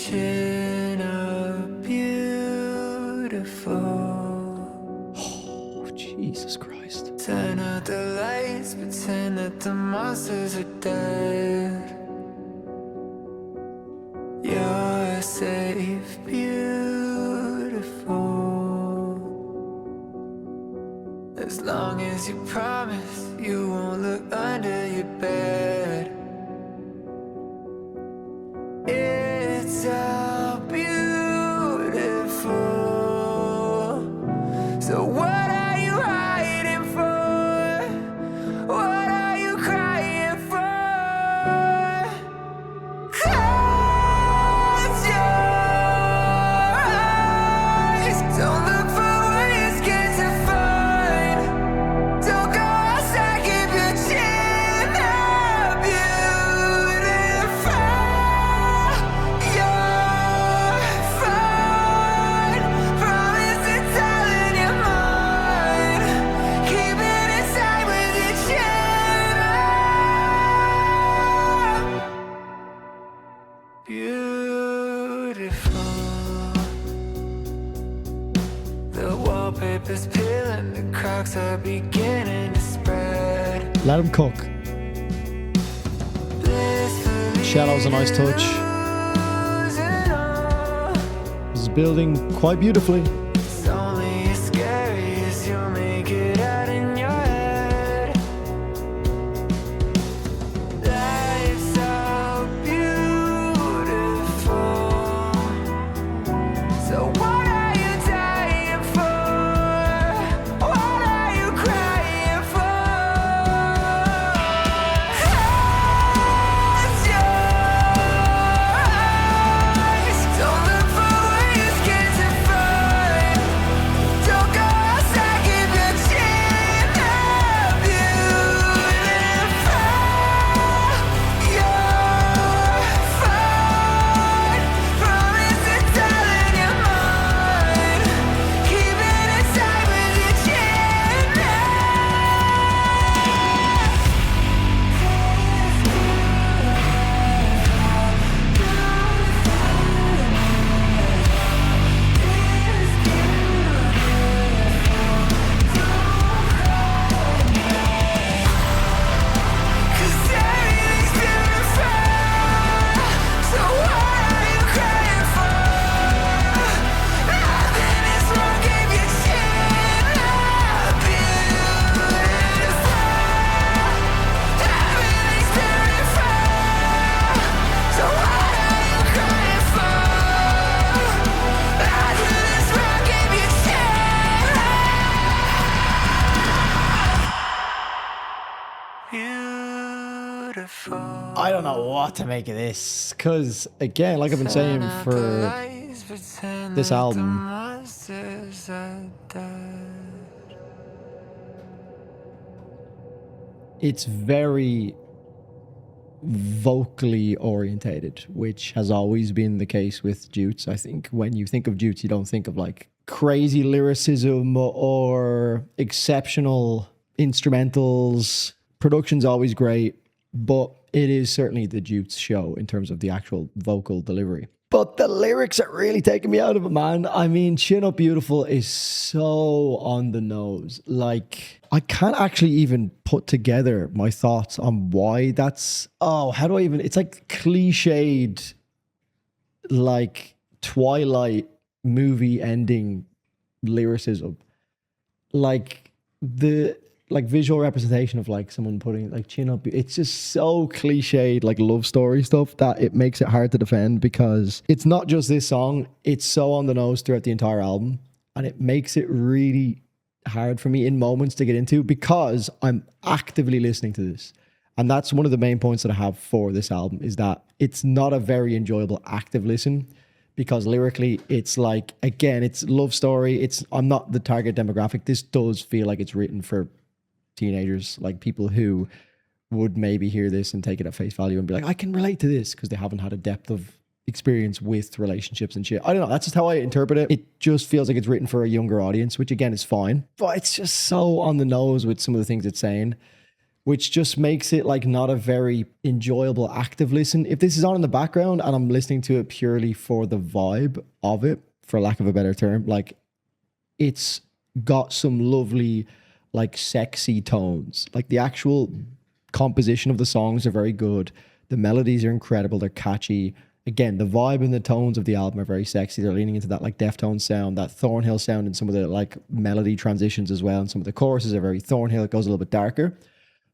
chin up, beautiful. Oh, Jesus Christ. Turn out the lights, pretend that the monsters are dead. You're safe, beautiful. As long as you promise you won't look under your bed. It's all beautiful. So what are you hiding for? What are you crying for? Close your eyes. Don't look for what you're scared to find. Don't go outside, keep your chin up, beautiful. You're fine. Promise it's all in your mind. Keep it inside with your chin up. Beautiful. The wallpaper's peeling, the cracks are beginning to spread. Let him cook. Blissfully Shadow's a nice touch. losing all. This is building quite beautifully. It's only as scary as you make it out in your head. Life's so beautiful. So what are you dying for? What are you crying for? Close your eyes. Don't look for what you're scared to find. Don't go outside, keep your chin up, beautiful. You're fine. Promise it's all in your mind. Keep it inside with your chin Cause everything's beautiful. So what are you crying for? Nothing is wrong, keep your chin up, beautiful. Everything's beautiful. So what are you crying for? Nothing is wrong, keep your chin up. Beautiful. I don't know what to make of this. Because, again, like I've been saying for this album, it's very vocally orientated, which has always been the case with Jutes. I think when you think of Jutes, you don't think of like crazy lyricism or exceptional instrumentals. Production's always great, but it is certainly the Jutes show in terms of the actual vocal delivery. But the lyrics are really taking me out of it, man. I mean, Chin Up Beautiful is so on the nose. Like, I can't actually even put together my thoughts on why that's... Oh, how do I even... It's like cliched, like Twilight movie ending lyricism. Like, the... like visual representation of like someone putting like chin up. It's just so cliched, like love story stuff, that it makes it hard to defend, because it's not just this song. It's so on the nose throughout the entire album, and it makes it really hard for me in moments to get into, because I'm actively listening to this. And that's one of the main points that I have for this album, is that it's not a very enjoyable active listen, because lyrically it's like, again, it's love story. I'm not the target demographic. This does feel like it's written for teenagers, like people who would maybe hear this and take it at face value and be like, I can relate to this, because they haven't had a depth of experience with relationships and shit. I don't know. That's just how I interpret it. It just feels like it's written for a younger audience, which again is fine, but it's just so on the nose with some of the things it's saying. which just makes it like not a very enjoyable active listen. If this is on in the background and I'm listening to it purely for the vibe of it, for lack of a better term, like it's got some lovely, like sexy tones. Like the actual composition of the songs are very good. The melodies are incredible. They're catchy. Again, the vibe and the tones of the album are very sexy. They're leaning into that like Deftones sound, that Thornhill sound, and some of the like melody transitions as well. And some of the choruses are very Thornhill. It goes a little bit darker.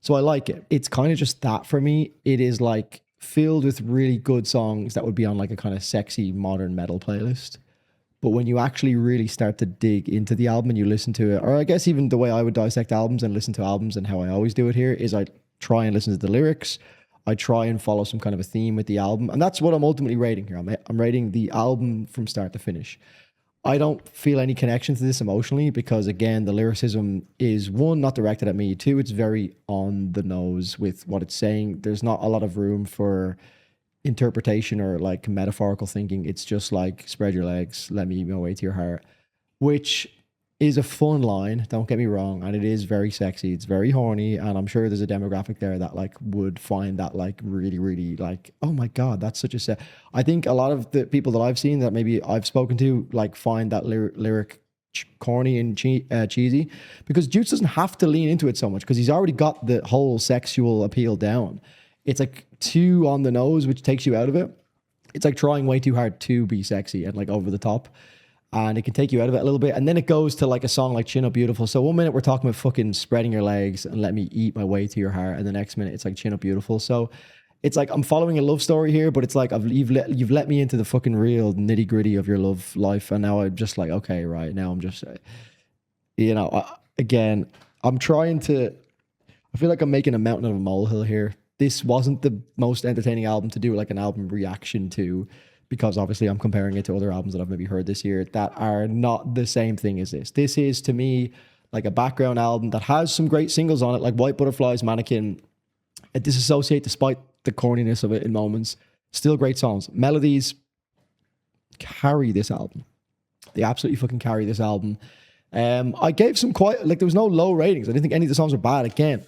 So I like it. It's kind of just that for me. It is like filled with really good songs that would be on like a kind of sexy modern metal playlist. But when you actually really start to dig into the album and you listen to it, or I guess even the way I would dissect albums and listen to albums and how I always do it here is I try and listen to the lyrics. I try and follow some kind of a theme with the album. And that's what I'm ultimately rating here. I'm rating the album from start to finish. I don't feel any connection to this emotionally because, again, the lyricism is, one, not directed at me. Two, it's very on the nose with what it's saying. There's not a lot of room for interpretation or like metaphorical thinking. It's just like, spread your legs, let me eat my way to your heart, which is a fun line, don't get me wrong, and it is very sexy. It's very horny, and I'm sure there's a demographic there that like would find that like really, really like, oh my god, that's such a set. I think a lot of the people that I've seen that maybe I've spoken to like find that lyric corny and cheesy because Jutes doesn't have to lean into it so much because he's already got the whole sexual appeal down. It's like too on the nose, which takes you out of it. It's like trying way too hard to be sexy and like over the top. And it can take you out of it a little bit. And then it goes to like a song like Chin Up Beautiful. So one minute we're talking about fucking spreading your legs and let me eat my way to your heart. And the next minute it's like Chin Up Beautiful. So it's like I'm following a love story here, but it's like you've let me into the fucking real nitty gritty of your love life. And now I'm just like, okay, right. Now I'm just, again, I'm trying to, I feel like I'm making a mountain of a molehill here. This wasn't the most entertaining album to do like an album reaction to, because obviously I'm comparing it to other albums that I've maybe heard this year that are not the same thing as this. This is, to me, like a background album that has some great singles on it, like White Butterflies, Mannequin, Disassociate, despite the corniness of it in moments. Still great songs. Melodies carry this album. They absolutely fucking carry this album. I gave some quite, like there was no low ratings. I didn't think any of the songs were bad. Again,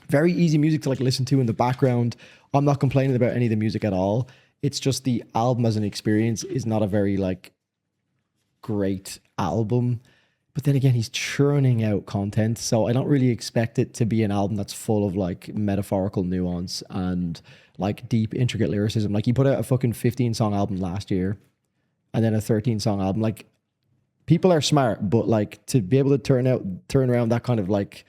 very easy music to like listen to in the background. I'm not complaining about any of the music at all. It's just the album as an experience is not a very like great album. But then again, he's churning out content. So I don't really expect it to be an album that's full of like metaphorical nuance and like deep, intricate lyricism. Like he put out a fucking 15 song album last year and then a 13 song album. Like people are smart, but like to be able to turn around that kind of like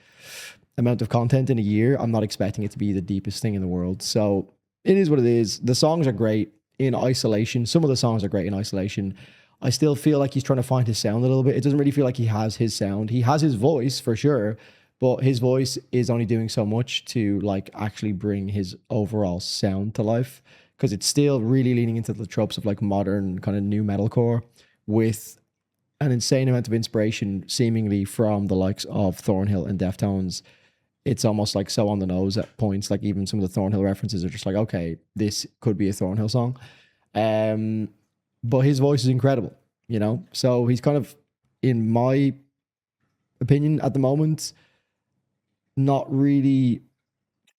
amount of content in a year, I'm not expecting it to be the deepest thing in the world. So it is what it is. The songs are great in isolation. Some of the songs are great in isolation. I still feel like he's trying to find his sound a little bit. It doesn't really feel like he has his sound. He has his voice for sure, but his voice is only doing so much to like actually bring his overall sound to life because it's still really leaning into the tropes of like modern kind of new metalcore with an insane amount of inspiration seemingly from the likes of Thornhill and Deftones. It's almost like so on the nose at points. Like even some of the Thornhill references are just like, okay, this could be a Thornhill song. But his voice is incredible, So he's kind of, in my opinion at the moment, not really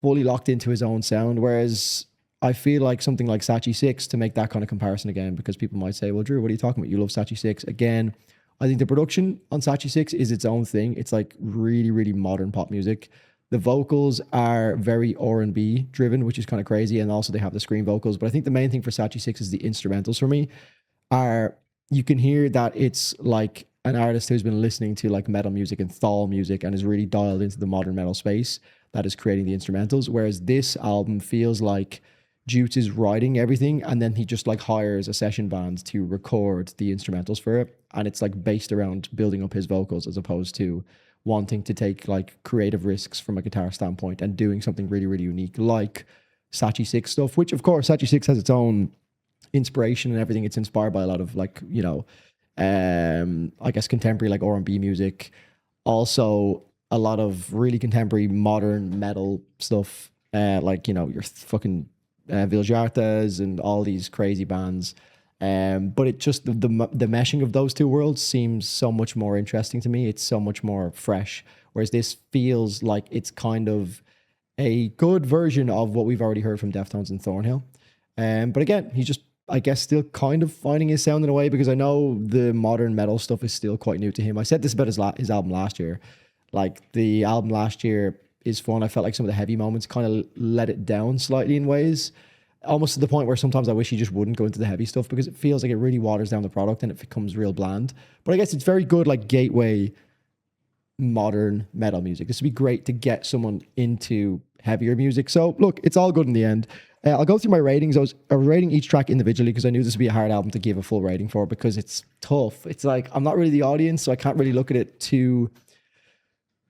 fully locked into his own sound. Whereas I feel like something like Sachi 6, to make that kind of comparison again, because people might say, well, Drew, what are you talking about? You love Sachi 6. Again, I think the production on Sachi 6 is its own thing. It's like really, really modern pop music. The vocals are very R&B driven, which is kind of crazy. And also they have the scream vocals. But I think the main thing for Sachi 6 is the instrumentals for me are, you can hear that it's like an artist who's been listening to like metal music and thal music and is really dialed into the modern metal space that is creating the instrumentals. Whereas this album feels like Jutes is writing everything and then he just like hires a session band to record the instrumentals for it. And it's like based around building up his vocals as opposed to wanting to take like creative risks from a guitar standpoint and doing something really, really unique like Sachi 6 stuff, which of course Sachi 6 has its own inspiration and everything. It's inspired by a lot of like, I guess contemporary like R&B music. Also a lot of really contemporary modern metal stuff, like, your fucking Viljartas and all these crazy bands. But it just, the meshing of those two worlds seems so much more interesting to me. It's so much more fresh. Whereas this feels like it's kind of a good version of what we've already heard from Deftones and Thornhill. But again, he's just, I guess, still kind of finding his sound in a way, because I know the modern metal stuff is still quite new to him. I said this about his album last year. Like, the album last year is fun. I felt like some of the heavy moments kind of let it down slightly in ways, almost to the point where sometimes I wish he just wouldn't go into the heavy stuff, because it feels like it really waters down the product and it becomes real bland. But I guess it's very good, like, gateway modern metal music. This would be great to get someone into heavier music. So look, it's all good in the end. I'll go through my ratings. I was rating each track individually because I knew this would be a hard album to give a full rating for, because it's tough. It's like, I'm not really the audience, so I can't really look at it too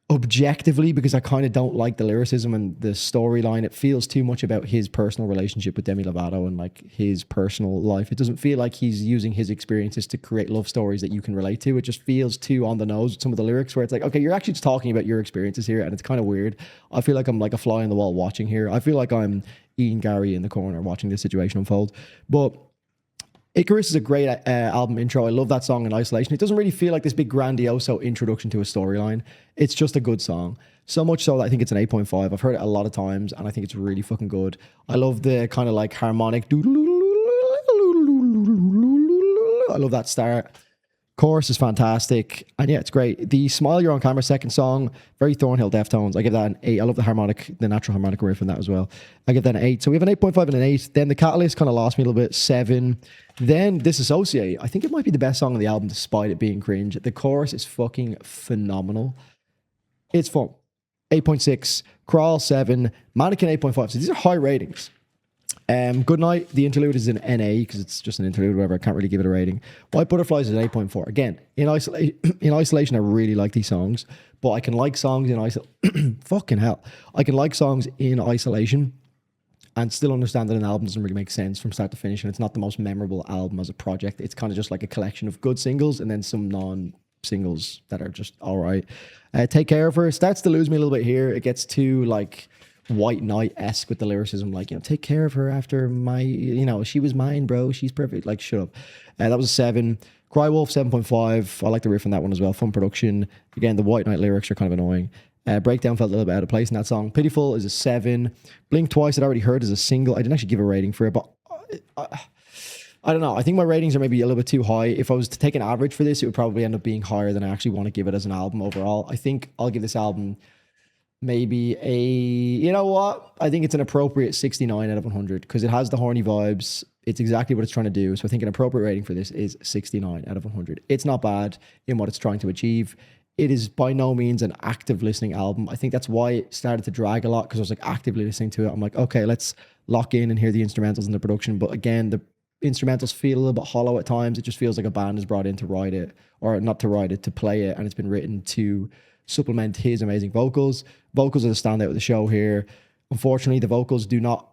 objectively, because I kind of don't like the lyricism and the storyline. It feels too much about his personal relationship with Demi Lovato and like his personal life. It doesn't feel like he's using his experiences to create love stories that you can relate to. It just feels too on the nose with some of the lyrics, where it's like, okay, you're actually just talking about your experiences here, and it's kind of weird. I feel like I'm like a fly on the wall watching here. I feel like I'm Ian Gary in the corner watching this situation unfold. But Icarus is a great album intro. I love that song in isolation. It doesn't really feel like this big grandioso introduction to a storyline. It's just a good song. So much so that I think it's an 8.5. I've heard it a lot of times and I think it's really fucking good. I love the kind of like harmonic. I love that start. Chorus is fantastic. And yeah, it's great. The Smile You're on Camera second song, very Thornhill Deftones. I give that an 8. I love the natural harmonic riff in that as well. I give that an 8. So we have an 8.5 and an 8. Then The Catalyst kind of lost me a little bit, 7. Then Disassociate. I think it might be the best song on the album despite it being cringe. The chorus is fucking phenomenal. It's fun. 8.6. Crawl, 7. Mannequin, 8.5. So these are high ratings. Good Night, the interlude is an NA because it's just an interlude, whatever. I can't really give it a rating. White Butterflies is an 8.4. Again, in isolation, I really like these songs, but I can like songs in isolation. Fucking hell. I can like songs in isolation and still understand that an album doesn't really make sense from start to finish, and it's not the most memorable album as a project. It's kind of just like a collection of good singles and then some non-singles that are just all right. Take Care of Her starts to lose me a little bit here. It gets too like White Knight-esque with the lyricism, like, take care of her after my, she was mine, bro, she's perfect, like, shut up. That was a 7. Cry Wolf, 7.5. I like the riff on that one as well. Fun production. Again, the White Knight lyrics are kind of annoying. Breakdown felt a little bit out of place in that song. Pitiful is a 7. Blink Twice I'd already heard as a single. I didn't actually give a rating for it, but I don't know. I think my ratings are maybe a little bit too high. If I was to take an average for this, it would probably end up being higher than I actually want to give it as an album overall. I think I'll give this album maybe I think it's an appropriate 69 out of 100 because it has the horny vibes. It's exactly what it's trying to do. So I think an appropriate rating for this is 69 out of 100. It's not bad in what it's trying to achieve. It is by no means an active listening album. I think that's why it started to drag a lot, because I was like actively listening to it. I'm like, okay, let's lock in and hear the instrumentals and the production. But again, the instrumentals feel a little bit hollow at times. It just feels like a band is brought in to write it, or not to write it, to play it. And it's been written to supplement his amazing vocals. Vocals are the standout of the show here. Unfortunately, the vocals do not,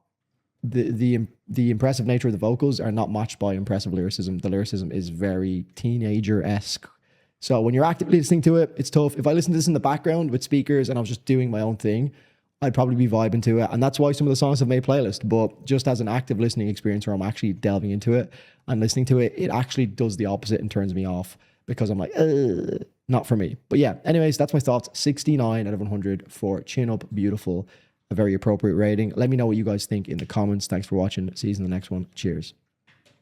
the impressive nature of the vocals are not matched by impressive lyricism. The lyricism is very teenager-esque. So when you're actively listening to it, it's tough. If I listen to this in the background with speakers and I was just doing my own thing, I'd probably be vibing to it. And that's why some of the songs have made playlist. But just as an active listening experience where I'm actually delving into it and listening to it, it actually does the opposite and turns me off because I'm like, not for me. But yeah, anyways, that's my thoughts. 69 out of 100 for Chin Up Beautiful. A very appropriate rating. Let me know what you guys think in the comments. Thanks for watching. See you in the next one. Cheers.